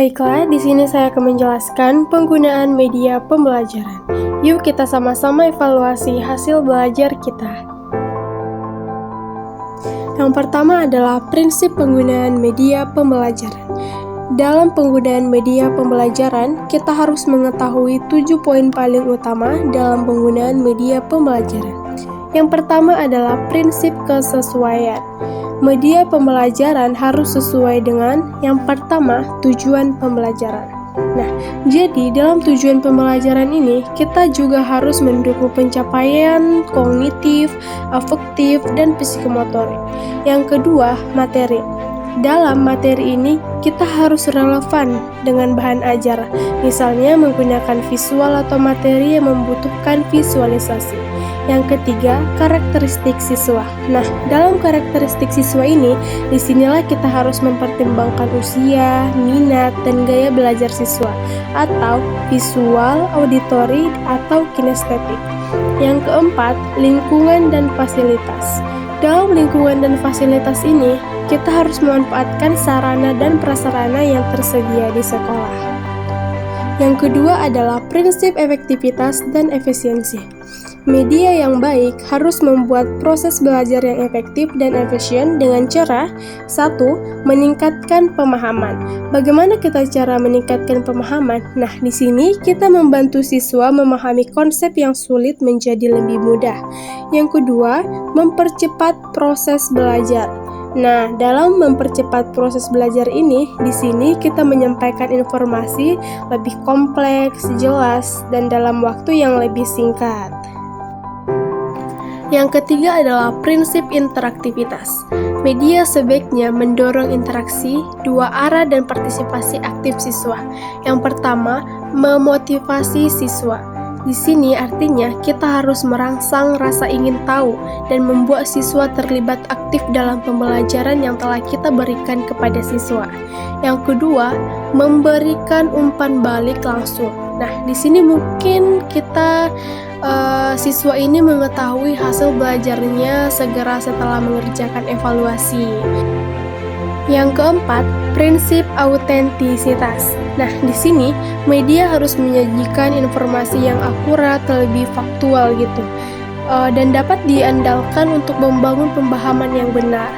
Baiklah, di sini saya akan menjelaskan penggunaan media pembelajaran. Yuk kita sama-sama evaluasi hasil belajar kita. Yang pertama adalah prinsip penggunaan media pembelajaran. Dalam penggunaan media pembelajaran, kita harus mengetahui 7 poin paling utama dalam penggunaan media pembelajaran. Yang pertama adalah prinsip kesesuaian. Media pembelajaran harus sesuai dengan yang pertama, tujuan pembelajaran. Nah, jadi dalam tujuan pembelajaran ini, kita juga harus mendukung pencapaian kognitif, afektif, dan psikomotorik. Yang kedua, materi. Dalam materi ini, kita harus relevan dengan bahan ajar, misalnya menggunakan visual atau materi yang membutuhkan visualisasi. Yang ketiga, karakteristik siswa. Nah, dalam karakteristik siswa ini, disinilah kita harus mempertimbangkan usia, minat, dan gaya belajar siswa, atau visual, auditori, atau kinestetik. Yang keempat, lingkungan dan fasilitas. Dalam lingkungan dan fasilitas ini, kita harus memanfaatkan sarana dan prasarana yang tersedia di sekolah. Yang kedua adalah prinsip efektivitas dan efisiensi. Media yang baik harus membuat proses belajar yang efektif dan efisien dengan cara 1. Meningkatkan pemahaman. Bagaimana kita cara meningkatkan pemahaman? Nah, di sini kita membantu siswa memahami konsep yang sulit menjadi lebih mudah. Yang kedua, mempercepat proses belajar. Nah, dalam mempercepat proses belajar ini, di sini kita menyampaikan informasi lebih kompleks, jelas, dan dalam waktu yang lebih singkat. Yang ketiga adalah prinsip interaktivitas. Media sebaiknya mendorong interaksi, dua arah, dan partisipasi aktif siswa. Yang pertama, memotivasi siswa. Di sini artinya kita harus merangsang rasa ingin tahu dan membuat siswa terlibat aktif dalam pembelajaran yang telah kita berikan kepada siswa. Yang kedua, memberikan umpan balik langsung. Nah, di sini mungkin kita siswa ini mengetahui hasil belajarnya segera setelah mengerjakan evaluasi. Yang keempat, prinsip autentisitas. Nah, di sini media harus menyajikan informasi yang akurat, lebih faktual gitu, dan dapat diandalkan untuk membangun pemahaman yang benar.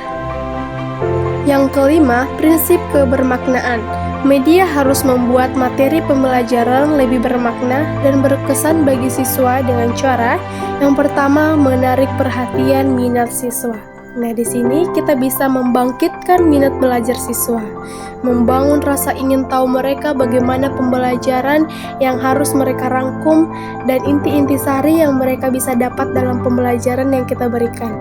Yang kelima, prinsip kebermaknaan. Media harus membuat materi pembelajaran lebih bermakna dan berkesan bagi siswa dengan cara yang pertama, menarik perhatian minat siswa. Nah, di sini kita bisa membangkitkan minat belajar siswa, membangun rasa ingin tahu mereka bagaimana pembelajaran yang harus mereka rangkum dan inti-inti sari yang mereka bisa dapat dalam pembelajaran yang kita berikan.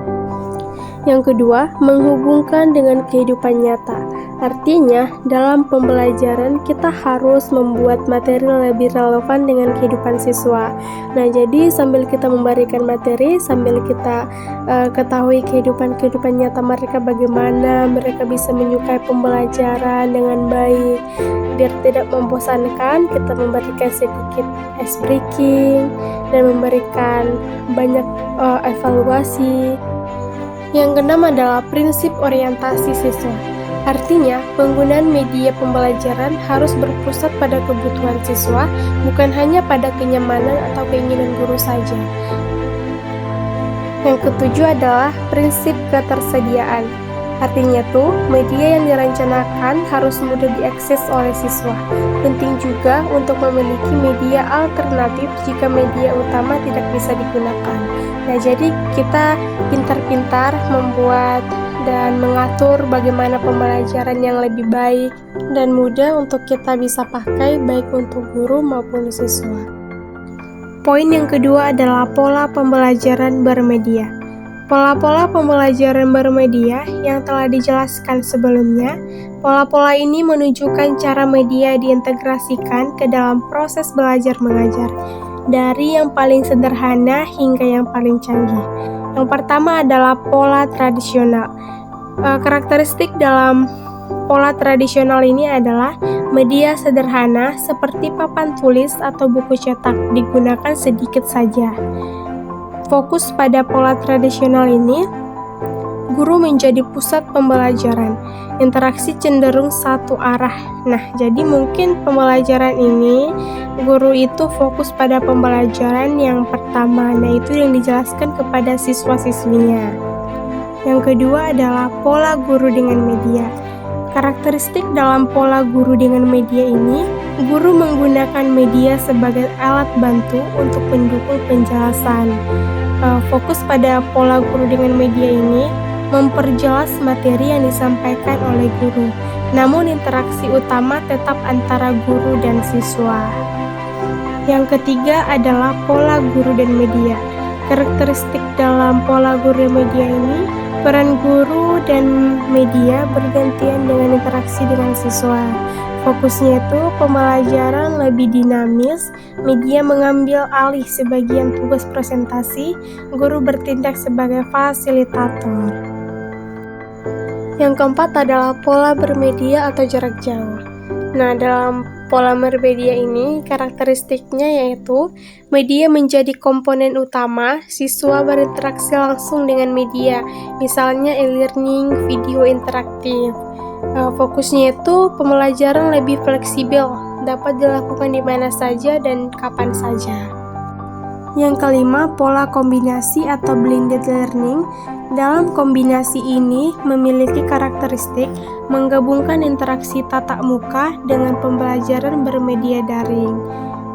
Yang kedua, menghubungkan dengan kehidupan nyata. Artinya, dalam pembelajaran kita harus membuat materi lebih relevan dengan kehidupan siswa. Nah, jadi sambil kita memberikan materi, sambil kita ketahui kehidupan nyata mereka bagaimana, mereka bisa menyukai pembelajaran dengan baik. Biar tidak membosankan, kita memberikan sedikit ice breaking dan memberikan banyak evaluasi. Yang keenam adalah prinsip orientasi siswa. Artinya, penggunaan media pembelajaran harus berpusat pada kebutuhan siswa, bukan hanya pada kenyamanan atau keinginan guru saja. Yang ketujuh adalah prinsip ketersediaan. Artinya tuh, media yang direncanakan harus mudah diakses oleh siswa. Penting juga untuk memiliki media alternatif jika media utama tidak bisa digunakan. Nah, jadi kita pintar-pintar membuat dan mengatur bagaimana pembelajaran yang lebih baik dan mudah untuk kita bisa pakai baik untuk guru maupun siswa. Poin yang kedua adalah pola pembelajaran bermedia. Pola-pola pembelajaran bermedia yang telah dijelaskan sebelumnya, pola-pola ini menunjukkan cara media diintegrasikan ke dalam proses belajar mengajar, dari yang paling sederhana hingga yang paling canggih. Yang pertama adalah pola tradisional. Karakteristik dalam pola tradisional ini adalah media sederhana seperti papan tulis atau buku cetak digunakan sedikit saja. Fokus pada pola tradisional ini guru menjadi pusat pembelajaran. Interaksi cenderung satu arah. Nah, jadi mungkin pembelajaran ini guru itu fokus pada pembelajaran yang pertama, yaitu yang dijelaskan kepada siswa-siswinya. Yang kedua adalah pola guru dengan media. Karakteristik dalam pola guru dengan media ini, guru menggunakan media sebagai alat bantu untuk mendukung penjelasan. Fokus pada pola guru dengan media ini memperjelas materi yang disampaikan oleh guru, namun interaksi utama tetap antara guru dan siswa. Yang ketiga adalah pola guru dan media. Karakteristik dalam pola guru dan media ini, peran guru dan media bergantian dengan interaksi dengan siswa. Fokusnya itu pembelajaran lebih dinamis, media mengambil alih sebagian tugas presentasi, guru bertindak sebagai fasilitator. Yang keempat adalah pola bermedia atau jarak jauh. Nah, dalam pola bermedia ini, karakteristiknya yaitu media menjadi komponen utama, siswa berinteraksi langsung dengan media, misalnya e-learning, video interaktif. Fokusnya itu pembelajaran lebih fleksibel, dapat dilakukan di mana saja dan kapan saja. Yang kelima, pola kombinasi atau blended learning. Dalam kombinasi ini memiliki karakteristik menggabungkan interaksi tatap muka dengan pembelajaran bermedia daring.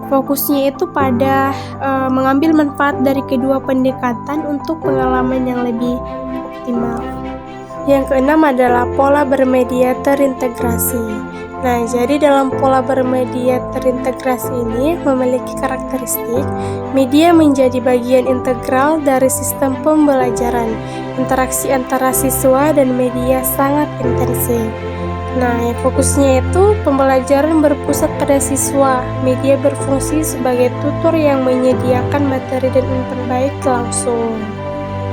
Fokusnya itu pada mengambil manfaat dari kedua pendekatan untuk pengalaman yang lebih optimal. Yang keenam adalah pola bermedia terintegrasi. Nah, jadi dalam pola bermedia terintegrasi ini memiliki karakteristik media menjadi bagian integral dari sistem pembelajaran. Interaksi antara siswa dan media sangat intensif. Nah, fokusnya itu pembelajaran berpusat pada siswa. Media berfungsi sebagai tutor yang menyediakan materi dan memperbaiki langsung.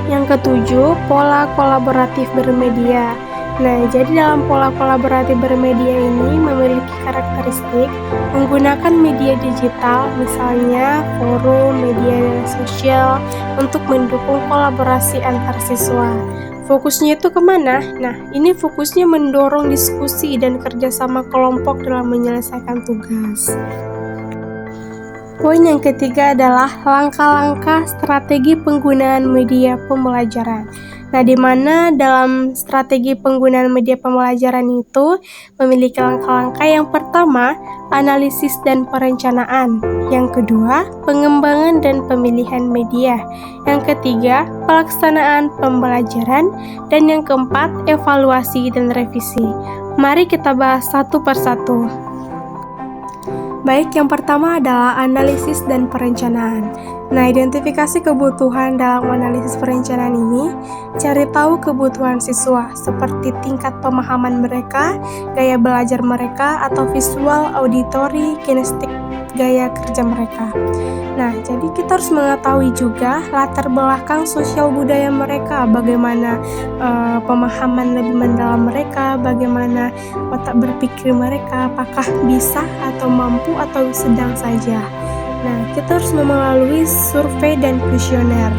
Yang ketujuh, pola kolaboratif bermedia. Nah, jadi dalam pola kolaboratif bermedia ini memiliki karakteristik menggunakan media digital, misalnya forum, media sosial, untuk mendukung kolaborasi antar siswa. Fokusnya itu kemana? Nah, ini fokusnya mendorong diskusi dan kerjasama kelompok dalam menyelesaikan tugas. Poin yang ketiga adalah langkah-langkah strategi penggunaan media pembelajaran. Nah, di mana dalam strategi penggunaan media pembelajaran itu memiliki langkah-langkah. Yang pertama, analisis dan perencanaan. Yang kedua, pengembangan dan pemilihan media. Yang ketiga, pelaksanaan pembelajaran. Dan yang keempat, evaluasi dan revisi. Mari kita bahas satu persatu. Baik, yang pertama adalah analisis dan perencanaan. Nah, identifikasi kebutuhan dalam analisis perencanaan ini, cari tahu kebutuhan siswa, seperti tingkat pemahaman mereka, gaya belajar mereka, atau visual, auditori, kinestik, gaya kerja mereka. Nah, jadi kita harus mengetahui juga latar belakang sosial budaya mereka, bagaimana pemahaman lebih mendalam mereka, bagaimana otak berpikir mereka, apakah bisa atau mampu atau sedang saja. Nah, kita harus melalui survei dan kuesioner.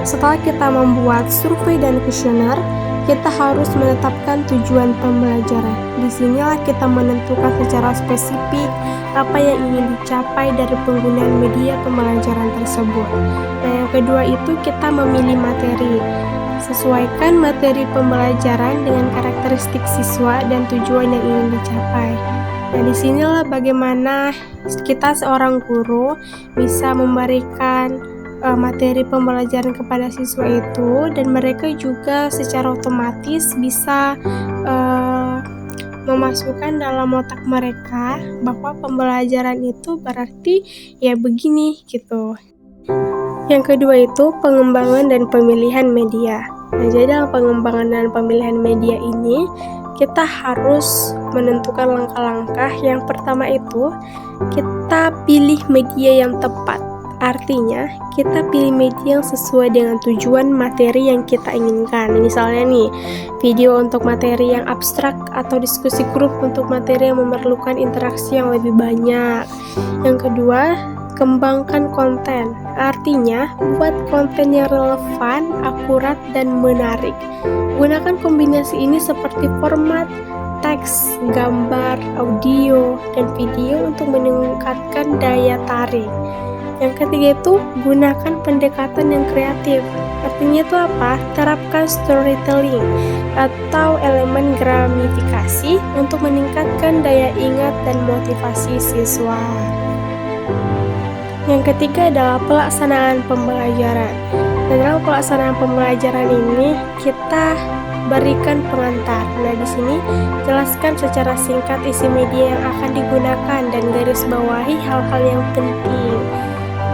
Setelah kita membuat survei dan kuesioner, kita harus menetapkan tujuan pembelajaran. Disinilah kita menentukan secara spesifik apa yang ingin dicapai dari penggunaan media pembelajaran tersebut. Nah, yang kedua itu kita memilih materi. Sesuaikan materi pembelajaran dengan karakteristik siswa dan tujuan yang ingin dicapai. Nah, disinilah bagaimana kita seorang guru bisa memberikan materi pembelajaran kepada siswa itu, dan mereka juga secara otomatis bisa memasukkan dalam otak mereka bahwa pembelajaran itu berarti ya begini gitu. Yang kedua itu pengembangan dan pemilihan media. Nah, jadi dalam pengembangan dan pemilihan media ini kita harus menentukan langkah-langkah. Yang pertama itu kita pilih media yang tepat. Artinya, kita pilih media yang sesuai dengan tujuan materi yang kita inginkan. Misalnya nih, video untuk materi yang abstrak atau diskusi grup untuk materi yang memerlukan interaksi yang lebih banyak. Yang kedua, Kembangkan konten, artinya buat konten yang relevan, akurat, dan menarik. Gunakan kombinasi ini seperti format teks, gambar, audio, dan video untuk meningkatkan daya tarik. Yang ketiga itu, gunakan pendekatan yang kreatif. Artinya itu apa? Terapkan storytelling atau elemen gamifikasi untuk meningkatkan daya ingat dan motivasi siswa. Yang ketiga adalah pelaksanaan pembelajaran. Dalam pelaksanaan pembelajaran ini kita berikan pengantar. Nah, di sini jelaskan secara singkat isi media yang akan digunakan dan garis bawahi hal-hal yang penting.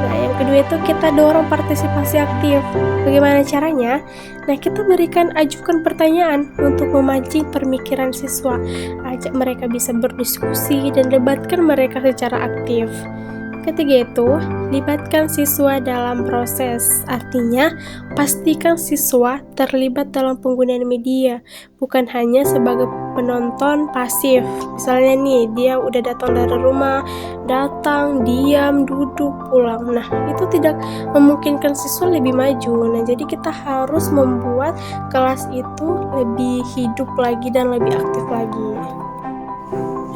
Nah, yang kedua itu kita dorong partisipasi aktif. Bagaimana caranya? Nah, kita ajukan pertanyaan untuk memancing pemikiran siswa. Ajak mereka bisa berdiskusi dan libatkan mereka secara aktif. Ketiga itu, libatkan siswa dalam proses. Artinya, pastikan siswa terlibat dalam penggunaan media, bukan hanya sebagai penonton pasif. Misalnya nih, dia udah datang dari rumah, diam, duduk, pulang. Nah, itu tidak memungkinkan siswa lebih maju. Nah, jadi kita harus membuat kelas itu lebih hidup lagi dan lebih aktif lagi.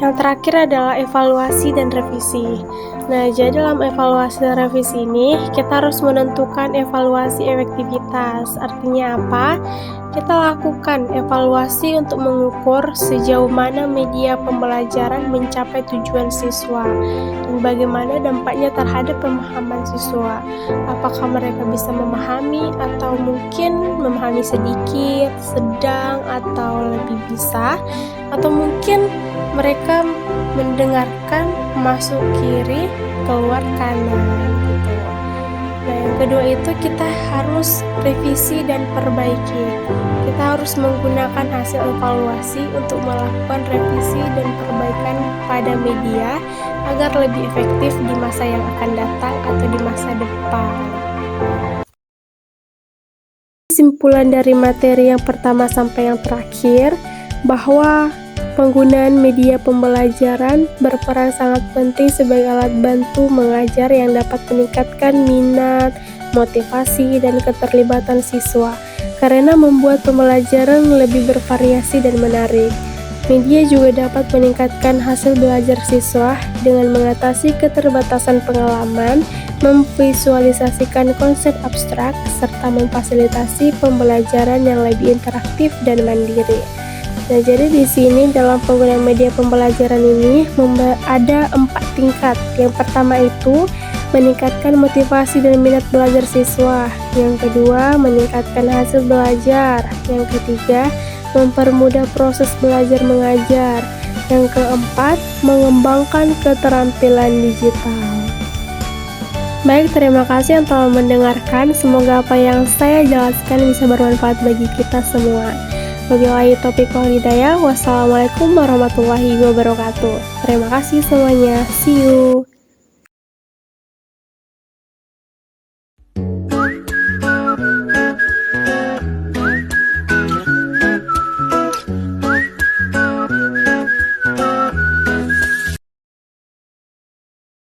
Yang terakhir adalah evaluasi dan revisi. Nah, jadi dalam evaluasi dan revisi ini, kita harus menentukan evaluasi efektivitas. Artinya apa? Kita lakukan evaluasi untuk mengukur sejauh mana media pembelajaran mencapai tujuan siswa dan bagaimana dampaknya terhadap pemahaman siswa. Apakah mereka bisa memahami atau mungkin memahami sedikit, sedang, atau lebih bisa, atau mungkin mereka mendengarkan masuk kiri, keluar kanan gitu. Nah, yang kedua itu kita harus revisi dan perbaiki. Kita harus menggunakan hasil evaluasi untuk melakukan revisi dan perbaikan pada media agar lebih efektif di masa yang akan datang atau di masa depan. Kesimpulan dari materi yang pertama sampai yang terakhir bahwa penggunaan media pembelajaran berperan sangat penting sebagai alat bantu mengajar yang dapat meningkatkan minat, motivasi, dan keterlibatan siswa, karena membuat pembelajaran lebih bervariasi dan menarik. Media juga dapat meningkatkan hasil belajar siswa dengan mengatasi keterbatasan pengalaman, memvisualisasikan konsep abstrak, serta memfasilitasi pembelajaran yang lebih interaktif dan mandiri. Nah, jadi di sini dalam penggunaan media pembelajaran ini ada 4 tingkat. Yang pertama itu meningkatkan motivasi dan minat belajar siswa. Yang kedua, meningkatkan hasil belajar. Yang ketiga, mempermudah proses belajar mengajar. Yang keempat, mengembangkan keterampilan digital. Baik, terima kasih yang telah mendengarkan. Semoga apa yang saya jelaskan bisa bermanfaat bagi kita semua. Wabillahi taufiq wal hidayah. Wassalamualaikum warahmatullahi wabarakatuh. Terima kasih semuanya. See you.